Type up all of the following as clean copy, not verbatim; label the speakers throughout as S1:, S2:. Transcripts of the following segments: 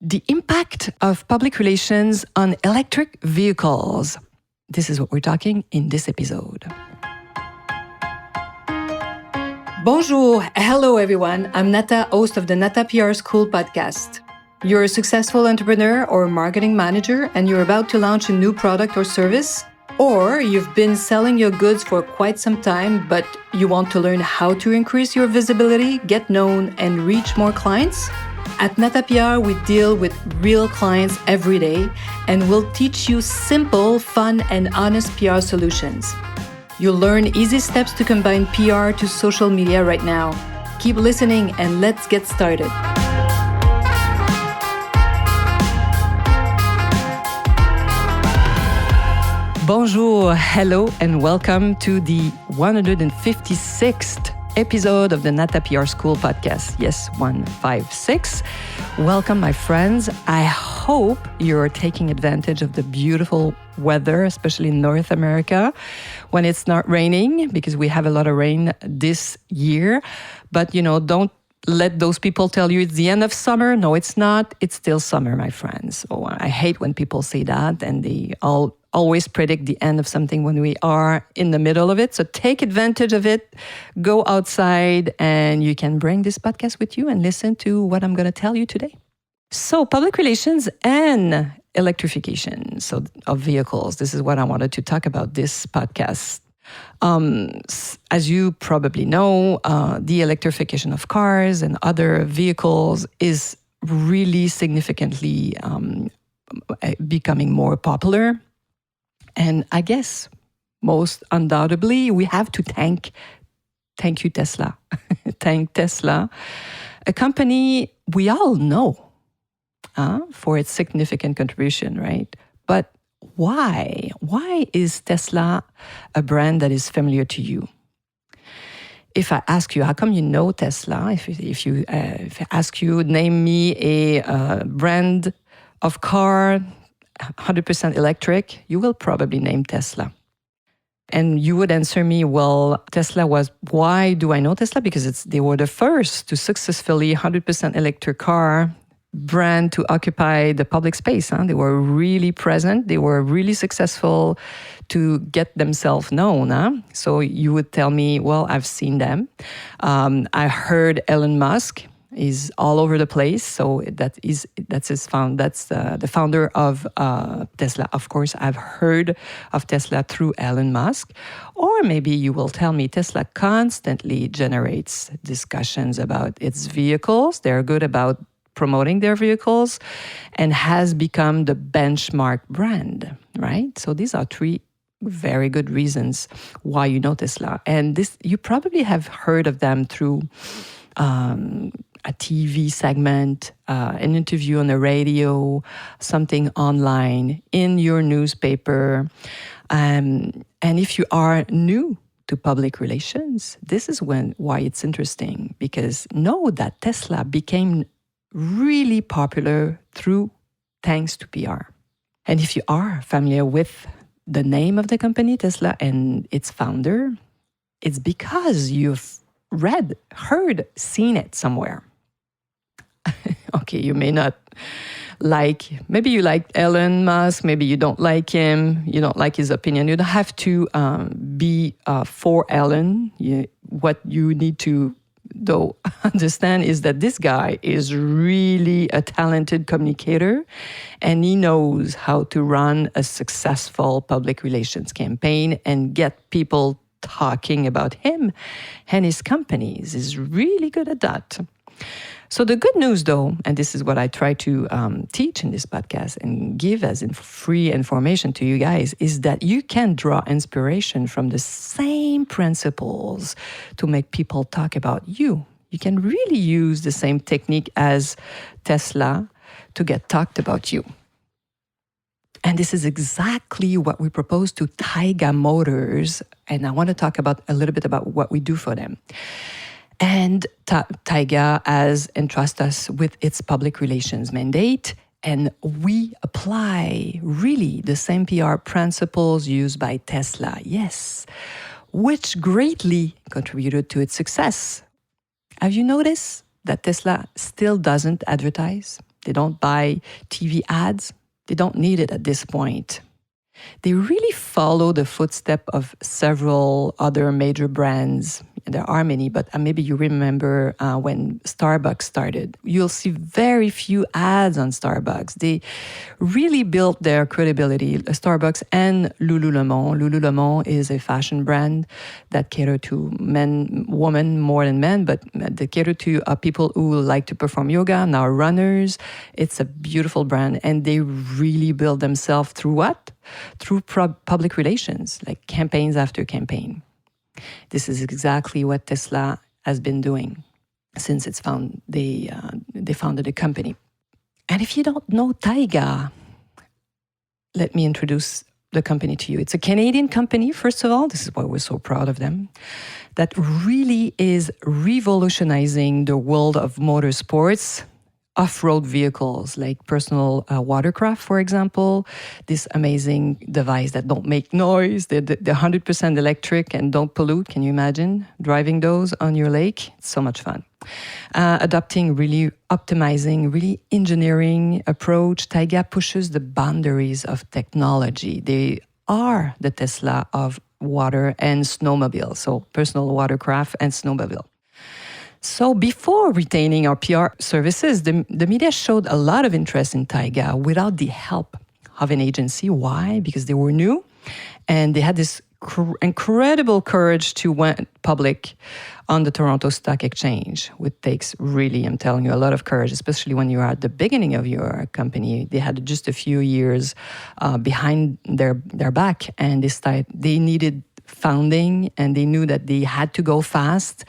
S1: The impact of public relations on electric vehicles. This is what we're talking in this episode. Bonjour, hello everyone. I'm Nata, host of the Nata PR School podcast. You're a successful entrepreneur or marketing manager and you're about to launch a new product or service, or you've been selling your goods for quite some time, but you want to learn how to increase your visibility, get known, and reach more clients? At Nata PR, we deal with real clients every day, and we'll teach you simple, fun, and honest PR solutions. You'll learn easy steps to combine PR to social media right now. Keep listening and let's get started. Bonjour, hello, and welcome to the 156th episode of the Nata PR School podcast. Yes, 156. Welcome, my friends. I hope you're taking advantage of the beautiful weather, especially in North America, when it's not raining, because we have a lot of rain this year. But, don't let those people tell you it's the end of summer. No, it's not. It's still summer, my friends. Oh, I hate when people say that, and they always predict the end of something when we are in the middle of it. So take advantage of it, go outside, and you can bring this podcast with you and listen to what I'm going to tell you today. So public relations and electrification of vehicles. This is what I wanted to talk about this podcast. As you probably know, the electrification of cars and other vehicles is really significantly becoming more popular. And I guess most undoubtedly, we have to thank you, Tesla. Thank Tesla, a company we all know for its significant contribution, right? But why? Why is Tesla a brand that is familiar to you? If I ask you, how come you know Tesla? If I ask you, name me a brand of car 100% electric, you will probably name Tesla. And you would answer me, well, Tesla was, why do I know Tesla? Because they were the first to successfully 100% electric car brand to occupy the public space. They were really present. They were really successful to get themselves known. So you would tell me, well, I've seen them. I heard Elon Musk is all over the place. So that's the founder of Tesla. Of course, I've heard of Tesla through Elon Musk. Or maybe you will tell me Tesla constantly generates discussions about its vehicles. They're good about promoting their vehicles and has become the benchmark brand, right? So these are three very good reasons why you know Tesla. And this, you probably have heard of them through a TV segment, an interview on the radio, something online, in your newspaper. And if you are new to public relations, this is why it's interesting, because know that Tesla became really popular thanks to PR. And if you are familiar with the name of the company, Tesla, and its founder, it's because you've heard, seen it somewhere. Okay, you may not maybe you like Elon Musk, maybe you don't like him, you don't like his opinion. You don't have to be for Elon. What you need to, though, understand is that this guy is really a talented communicator, and he knows how to run a successful public relations campaign and get people talking about him and his companies. Is really good at that. So the good news, though, and this is what I try to teach in this podcast and give as free information to you guys, is that you can draw inspiration from the same principles to make people talk about you. You can really use the same technique as Tesla to get talked about you. And this is exactly what we propose to Taiga Motors. And I want to talk a little bit about what we do for them. And Taiga has entrusted us with its public relations mandate, and we apply really the same PR principles used by Tesla, yes, which greatly contributed to its success. Have you noticed that Tesla still doesn't advertise? They don't buy TV ads. They don't need it at this point. They really follow the footstep of several other major brands. There are many, but maybe you remember when Starbucks started. You'll see very few ads on Starbucks. They really built their credibility, Starbucks and Lululemon. Lululemon is a fashion brand that cater to men, women more than men, but they cater to people who like to perform yoga, now runners. It's a beautiful brand, and they really build themselves through what? Through public relations, like campaigns after campaign. This is exactly what Tesla has been doing since they founded the company. And if you don't know Taiga, let me introduce the company to you. It's a Canadian company, first of all. This is why we're so proud of them. That really is revolutionizing the world of motorsports, off-road vehicles like personal watercraft, for example. This amazing device that don't make noise. They're 100% electric and don't pollute. Can you imagine driving those on your lake? It's so much fun. Adopting really optimizing, really engineering approach. Taiga pushes the boundaries of technology. They are the Tesla of water and snowmobile. So personal watercraft and snowmobile. So before retaining our PR services, the media showed a lot of interest in Taiga without the help of an agency. Why? Because they were new and they had this incredible courage to went public on the Toronto Stock Exchange, which takes really, I'm telling you, a lot of courage, especially when you're at the beginning of your company. They had just a few years behind their back, and they needed founding, and they knew that they had to go fast.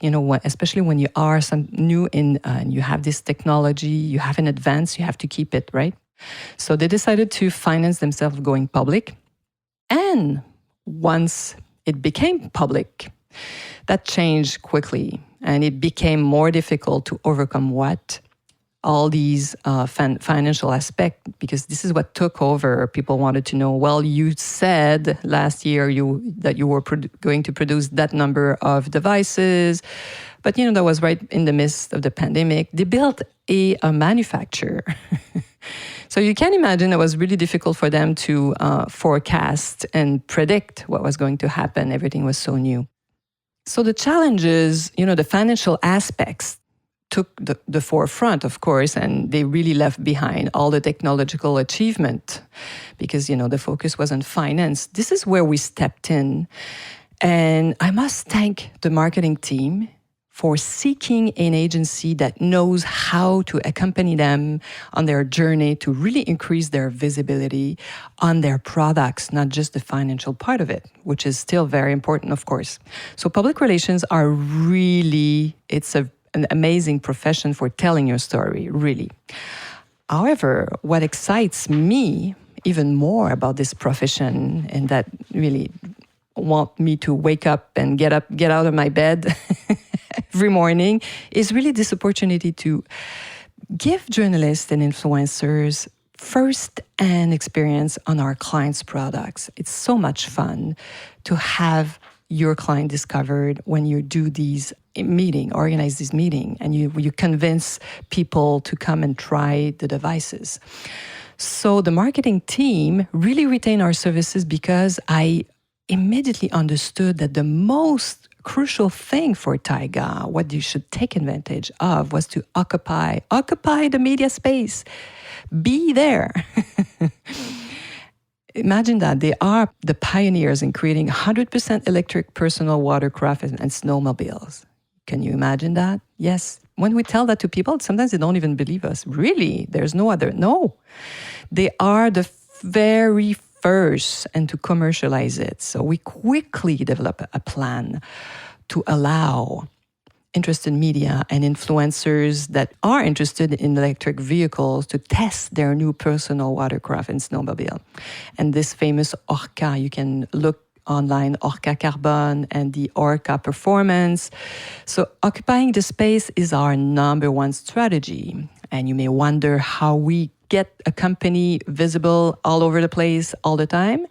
S1: You know, especially when you are new in, and you have this technology, you have an advance, you have to keep it, right? So they decided to finance themselves going public. And once it became public, that changed quickly, and it became more difficult to overcome what? All these financial aspects, because this is what took over. People wanted to know, well, you said last year that you were going to produce that number of devices, but that was right in the midst of the pandemic. They built a manufacturer. So you can imagine it was really difficult for them to forecast and predict what was going to happen. Everything was so new. So the challenges, the financial aspects took the forefront, of course, and they really left behind all the technological achievement because, the focus was on finance. This is where we stepped in. And I must thank the marketing team for seeking an agency that knows how to accompany them on their journey to really increase their visibility on their products, not just the financial part of it, which is still very important, of course. So public relations are really, it's an amazing profession for telling your story, really. However, what excites me even more about this profession, and that really want me to wake up and get out of my bed every morning, is really this opportunity to give journalists and influencers first-hand experience on our clients' products. It's so much fun to have your client discovered when you do these organize this meeting, and you convince people to come and try the devices. So the marketing team really retained our services because I immediately understood that the most crucial thing for Taiga, what you should take advantage of, was to occupy the media space. Be there. Imagine that. They are the pioneers in creating 100% electric personal watercraft and snowmobiles. Can you imagine that? Yes. When we tell that to people, sometimes they don't even believe us. Really? There's no other. No. They are the very first and to commercialize it. So we quickly develop a plan to allow interested media and influencers that are interested in electric vehicles to test their new personal watercraft and snowmobile. And this famous Orca, you can look online, Orca Carbon and the Orca Performance. So occupying the space is our number one strategy. And you may wonder how we get a company visible all over the place all the time,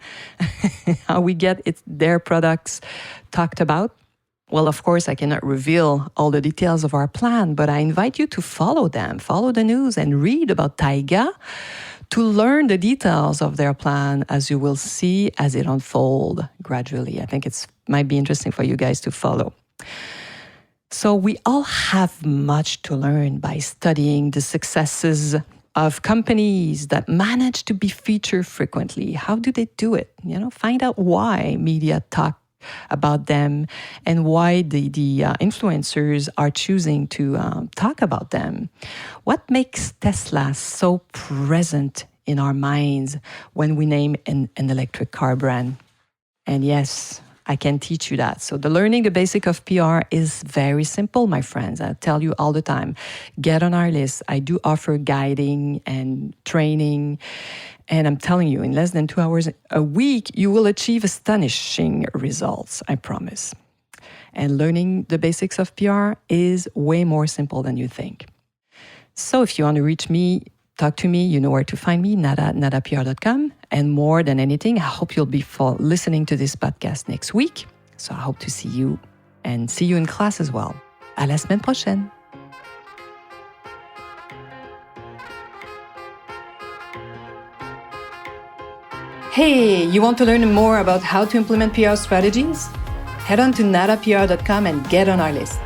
S1: how we get their products talked about. Well, of course, I cannot reveal all the details of our plan, but I invite you to follow them, follow the news, and read about Taiga to learn the details of their plan, as you will see as it unfolds gradually. I think it might be interesting for you guys to follow. So we all have much to learn by studying the successes of companies that manage to be featured frequently. How do they do it? Find out why media talk about them and why the influencers are choosing to talk about them. What makes Tesla so present in our minds when we name an electric car brand? And yes, I can teach you that. So learning the basic of PR is very simple, my friends. I tell you all the time, get on our list. I do offer guiding and training. And I'm telling you, in less than 2 hours a week, you will achieve astonishing results, I promise. And learning the basics of PR is way more simple than you think. So if you want to reach me, talk to me, you know where to find me, natapr.com. And more than anything, I hope you'll be listening to this podcast next week. So I hope to see you and see you in class as well. À la semaine prochaine. Hey, you want to learn more about how to implement PR strategies? Head on to natapr.com and get on our list.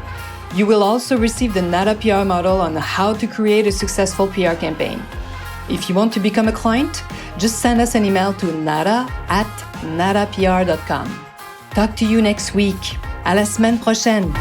S1: You will also receive the Nata PR model on how to create a successful PR campaign. If you want to become a client, just send us an email to nata@natapr.com. Talk to you next week. À la semaine prochaine.